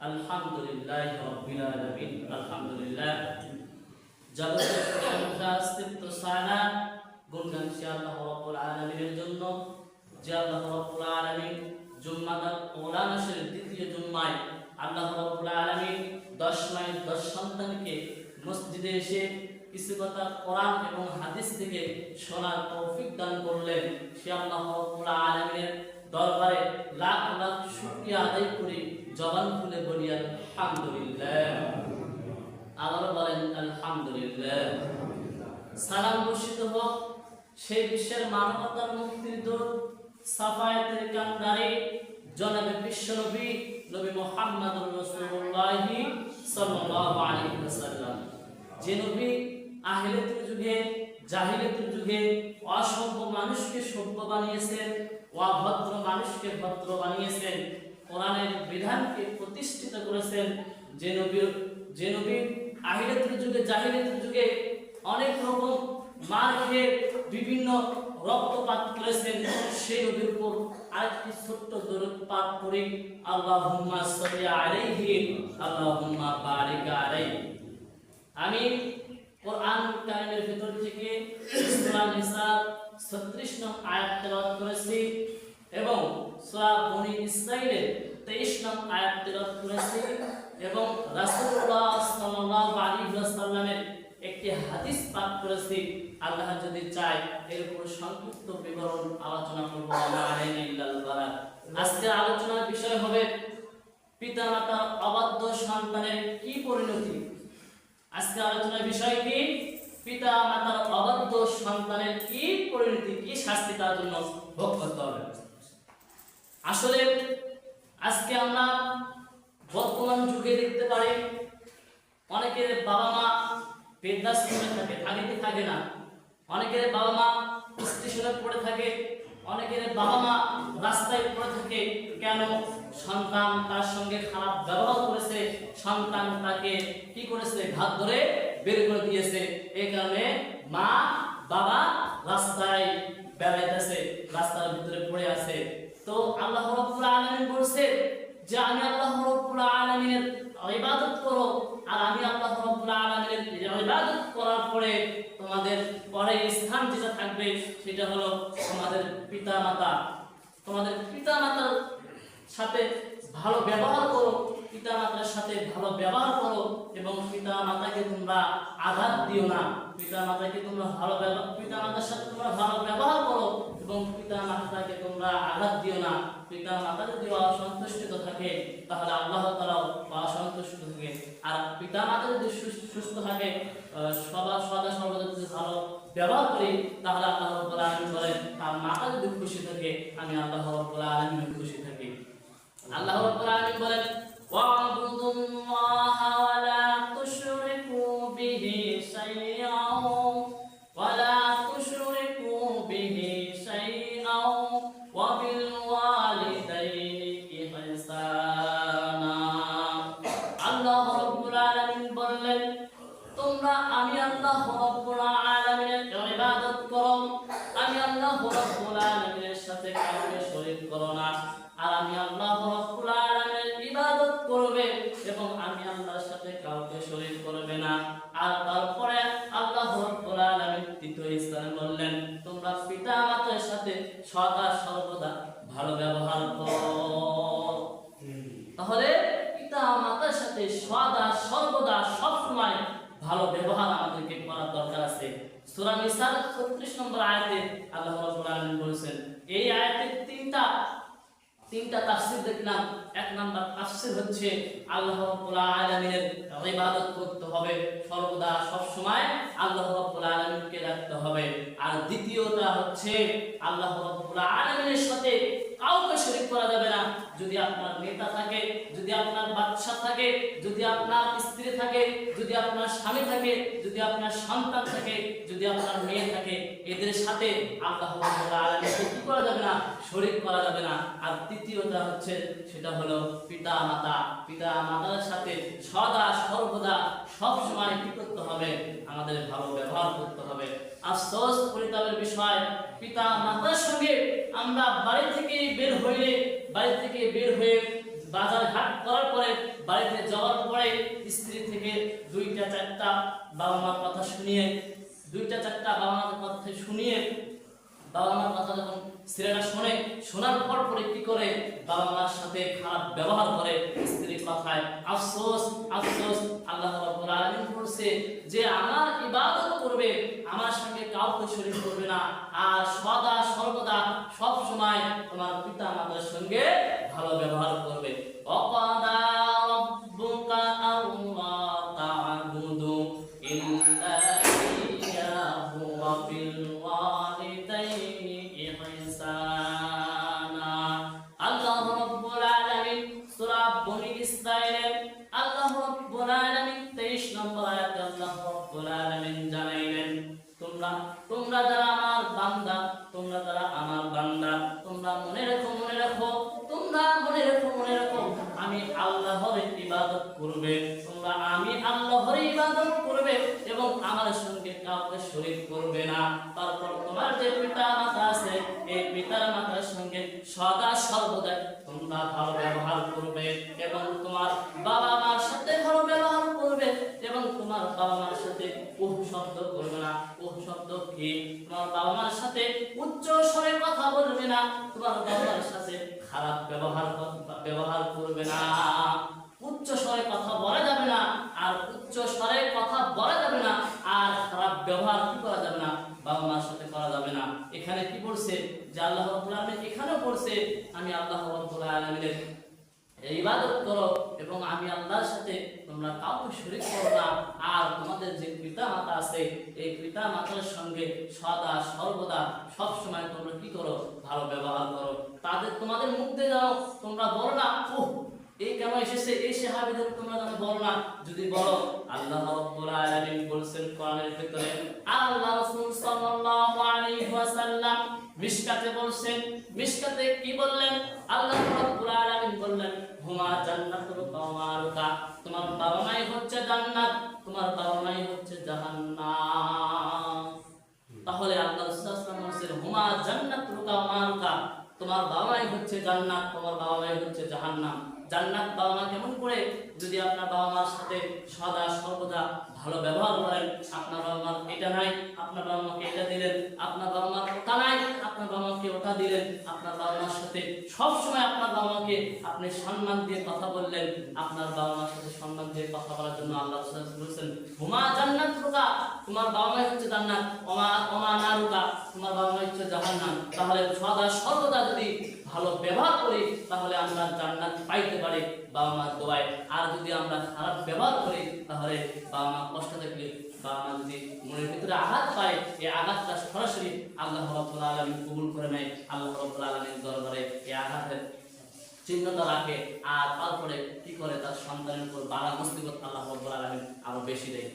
আলহামদুলিল্লাহি রাব্বিল আলামিন। আলহামদুলিল্লাহ জগতের প্রশংসা স্তোত্র সানা গুণগান সে আল্লাহ রাব্বুল আলামিনের জন্য, যে আল্লাহ রাব্বুল আলামিন জুম্মাদার ওলা মাসের দ্বিতীয় জুম্মায় আল্লাহ রাব্বুল আলামিন 10 মাইল 10 সন্তানকে মসজিদে এসে কিছু কথা কোরআন এবং হাদিস থেকে শোনার তৌফিক দান করলেন। সে আল্লাহ রাব্বুল আলামিনের দরবারে লাখ লাখ শুকরিয়া আদায় করি, জবান খুলে বলি আলহামদুলিল্লাহ। আবার বলেন আলহামদুলিল্লাহ। সালাম বর্ষিত হোক সেই বিশ্বের মানবতার মুক্তির দূত সাফায়াতের কান্ডারি জনাবে বিশ্বনবী নবী মুহাম্মদুর রাসূলুল্লাহ সাল্লাল্লাহু আলাইহি ওয়াসাল্লাম, যে নবী আহলেতের যুগে জাহিলিয়াতের যুগে অসভ্য মানুষকে সভ্য বানিয়েছেন, অভদ্র মানুষকে ভদ্র বানিয়েছেন, কোরআনের বিধানকে প্রতিষ্ঠিত করেছেন, যে নবী আহলেতের যুগে জাহিলিয়াতের যুগে অনেক রকম মার খেয়ে বিভিন্ন রক্তপাত করেছেন, সেই নবীর উপর আরেকটি ছোট্ট দরুদ পাঠ করি, আল্লাহুম্মা সাল্লি আলাইহি আল্লাহুম্মা বারিক আলাইহি। আমি কোরআন কারিমের ভিতর থেকে সূরা নিসা 36 নং আয়াত তেলাওয়াত করেছি এবং সূরা বনী ইসরাঈলের 23 নং আয়াত তেলাওয়াত করেছি এবং রাসূলুল্লাহ সাল্লাল্লাহু আলাইহি ওয়াসাল্লামের একটি হাদিস পাঠ করেছি। আল্লাহ যদি চায় এর উপর সংক্ষিপ্ত বিবরণ আলোচনা করব। আজকের আলোচনার বিষয় হবে পিতামাতার অবাধ্য সন্তানের কি পরিণতি। আজকের আলোচনার বিষয় কি? পিতামাতার অবাধ্য সন্তানের কি পরিণতি, কি শাস্তি তার জন্য ভোগ করতে হবে। আসলে আজকে আমরা বর্তমান যুগে দেখতে পারি অনেকের বাবা মা বৃদ্ধাশ্রমে থাকে না, অনেকের বাবা মা স্টেশনে পড়ে থাকে, অনেকের বাবা মা রাস্তায় পড়ে থাকে। কেন? সন্তান তার সঙ্গে খারাপ ব্যবহার করেছে, সন্তান তাকে কি করেছে? ঘাত ধরে বের করে দিয়েছে। এই কারণে মা বাবা রাস্তায় বেড়াইতেছে, রাস্তার ভিতরে পড়ে আছে। তো আল্লাহ রাব্বুল আলামিন বলছে যে আমি আল্লাহ রাব্বুল আলামিনের ইবাদত করো, আর আমি আল্লাহ রাব্বুল আলামিনের ইবাদত করার পরে তোমাদের পরে স্থান যেটা থাকবে সেটা হলো তোমাদের পিতামাতা। তোমাদের পিতামাতার সাথে ভালো ব্যবহার করো, পিতামাতার সাথে ভালো ব্যবহার করো এবং পিতামাতাকে তোমরা আঘাত দিও না। পিতামাতাকে তোমরা পিতামাতার সাথে তোমরা ভালো ব্যবহার করো এবং পিতামাতাকে তোমরা আঘাত দিও না। পিতামাতা যদি অসন্তুষ্ট থাকে তাহলে আল্লাহ তাআলাও অসন্তুষ্ট থাকে, আর পিতামাতা যদি সুস্থ থাকে সদা সর্বদা যদি ভালো ব্যবহার করি তাহলে আল্লাহ রাব্বুল আলামিন বলেন আর মাতা যদি খুশি থাকে আমি আল্লাহ রাব্বুল আলামিন খুশি থাকি। আল্লাহ রাব্বুল আলামিন বলেন ওয়া'বুদুল্লাহা ওয়া লা তুশরিকু বিহি শাইআন ওয়া লা তুশরিকু বিহি শাইআন ওয়া বিল ওয়ালিদাইনি ইহসানা। আল্লাহ রাব্বুল আলামিন বললেন তোমরা আমি আল্লাহ রাব্বুল আলামিনের ইবাদত করো, আমি আল্লাহ রাব্বুল আলামিনের সাথে কাউকে শরীক করো না, আর আমি আল্লাহ রাব্বুল আলামিনের ইবাদত করবে এবং আমি আল্লাহর সাথে কাউকে শরীক করবে না। আর তারপরে আল্লাহ রাব্বুল আলামিন তৃতীয় স্থানে বললেন তোমরা পিতামাতার সাথে সদা সর্বদা ভালো ব্যবহার করো। তাহলে পিতামাতার সাথে সদা সর্বদা সব সময় ভালো ব্যবহার আমাদেরকে করার দরকার আছে। সূরা নিসা 36 নম্বর আয়াতে আল্লাহ রাব্বুল আলামিন বলেছেন, এই আয়াতের তিনটা তাফসীর দেখলাম। এক নাম্বার তাফসীর হচ্ছে আল্লাহ রাব্বুল আলামিনের ইবাদত করতে হবে, সর্বদা সব সময় আল্লাহ রাব্বুল আলামিনকে রাখতে হবে। আর দ্বিতীয়টা হচ্ছে আল্লাহ রাব্বুল আলামিনের সাথে কাউকে শরীক করা যাবে না। যদি আপনার নেতা থাকে, যদি আপনার বাদশা থাকে, যদি আপনার স্ত্রী থাকে, যদি আপনার স্বামী থাকে, যদি আপনার সন্তান থাকে, যদি আপনার মেয়ে থাকে, এদের সাথে আল্লাহ রাব্বুল আলামিনকে কি করা যাবে না? শরীক করা যাবে না। আর তৃতীয়টা হচ্ছে সেটা হলো পিতামাতা। পিতামাতার সাথে সদা সর্বদা সব সময় কি করতে হবে? আমাদের ভালো ব্যবহার করতে হবে। আফসোস পরিতাপের বিষয়, পিতামাতার সঙ্গে আমরা বাড়ি থেকে বের হয়ে বাজার ঘাট করার পরে বাড়িতে যাওয়ার পরে স্ত্রী থেকে দুইটা চারটা বাবা মার কথা শুনিয়ে বাবা মার কথা যখন ছেলেরা শোনার পর পরে কি করে বাবা মার সাথে খারাপ ব্যবহার করে, স্ত্রীর কথায় আফসোস আল্লাহ রাব্বুল আলামিন বলছে যে আমার ইবাদত করবে, আমার সঙ্গে কাউকে শরীক করবে না, আর সদা সর্বদা সব সময় তোমার পিতা মাতার সঙ্গে ভালো ব্যবহার করবে। ওয়াকাদা রাব্বুকা আল্লা তা'বুদু ইল্লা ইয়্যাহু ওয়া বিল ওয়ালিদাইনি ইহসানা। আল্লাহ রাব্বুল আলামিন সূরা বনী ইসরাঈলের আল্লাহ রাব্বুল আলামিন 23 নম্বর আয়াতে আল্লাহ রাব্বুল আলামিন জানাইলেন, তোমরা যারা আমার বান্দা, তোমরা মনে রাখো আমি আল্লাহর ইবাদত করবে, এবং আমার সঙ্গে কাউকে শরীক করবে না। তারপর তোমার যে পিতা মাতা আছে, এই পিতার মাতার সঙ্গে সদা সর্বদা তোমরা ভালো ব্যবহার করবে, এবং তোমার বাবা মার সাথে ভালো ব্যবহার করবে, এবং তোমার বাবা মার সাথে উহ শব্দ করবে না। উহ শব্দ কি? তোমার বাবা মার সাথে উচ্চ স্বরে কথা বলবে না, তোমার বাবা মার সাথে খারাপ ব্যবহার করবে না। উচ্চ স্বরে কথা বলা যাবে না, আর খারাপ ব্যবহার কি করা যাবে না, বাবা মার সাথে করা যাবে না। এখানে কি বলছে যে আল্লাহ রাব্বুল আলামিন এখানেও বলছে আমি আল্লাহ রাব্বুল আলামিনের ইবাদত করো, এবং আমি আল্লাহর সাথে তোমরা কাউকে শরীক করো না। আর তোমাদের যে পিতা মাতা আছে, এই পিতা মাতার সঙ্গে সদা সর্বদা সব সময় তোমরা কি করো, ভালো ব্যবহার করো। তোমাদের মুখ দিয়ে যাও, তোমরা বলো না এই কেন এসেছে, এই সাহাবীদের তোমরা যেন বলো না। যদি বলো, আল্লাহ রাব্বুল আলামিন বলেছেন কোরআনের ভিতরে, আল্লাহ রাসূল সাল্লাল্লাহু আলাইহি ওয়াসাল্লাম মিশকাতে কি বললেন? আল্লাহ রাব্বুল আলামিন বললেন, হুমা জান্নাতুল কাওমারুকা, তোমার বাবা মাই হচ্ছে জান্নাত, তোমার বাবা মাই হচ্ছে জাহান্নাম। তাহলে আল্লাহ রাসূল সাল্লাল্লাহু আলাইহি ওয়াসাল্লাম বলেছেন, হুমা জান্নাতুল কাওমারুকা, তোমার বাবা মাই হচ্ছে জান্নাত, তোমার বাবা মাই হচ্ছে জাহান্নাম। জান্নাত বাবা মা কেমন করে? যদি আপনার বাবা মার সাথে সদা সর্বদা ভালো ব্যবহার করেন। আপনার বাবা মার এটা নাই, আপনার বাবা মাকে এটা দিলেন, আপনার বাবা মার ওটা নাই, আপনার বাবা মাকে ওটা দিলেন, আপনার বাবা মার সাথে সব সময় আপনার বাবা মাকে আপনি সম্মান দিয়ে কথা বললেন। আপনার বাবা মার সাথে সম্মান দিয়ে কথা বলার জন্য আল্লাহ বলেছেন, হুমা জান্নাতুকা, তোমার বাবা মাই হচ্ছে জান্নাত, ওমা নারুকা, তোমার বাবা মাই হচ্ছে জাহান্নাম। তাহলে সদা সর্বদা যদি ভালো ব্যবহার করি, তাহলে আমরা জান্নাত পাইতে পারি বাবা মার দোয়ায়। আর যদি আমরা খারাপ ব্যবহার করি, তাহলে বাবা মা কষ্ট থাকলে, বাবা মা যদি মনের ভিতরে আঘাত পায়, এই আঘাতটা সরাসরি আল্লাহ রাব্বুল আলামিন কবুল করে নেয়। আল্লাহ রাব্বুল আলামিনের দরবারে এই আঘাতের চিহ্নটা রাখে, আর তারপরে কি করে তার সন্তানের উপর বালা মুসিবত আল্লাহ রাব্বুল আলামিন আরো বেশি দেয়।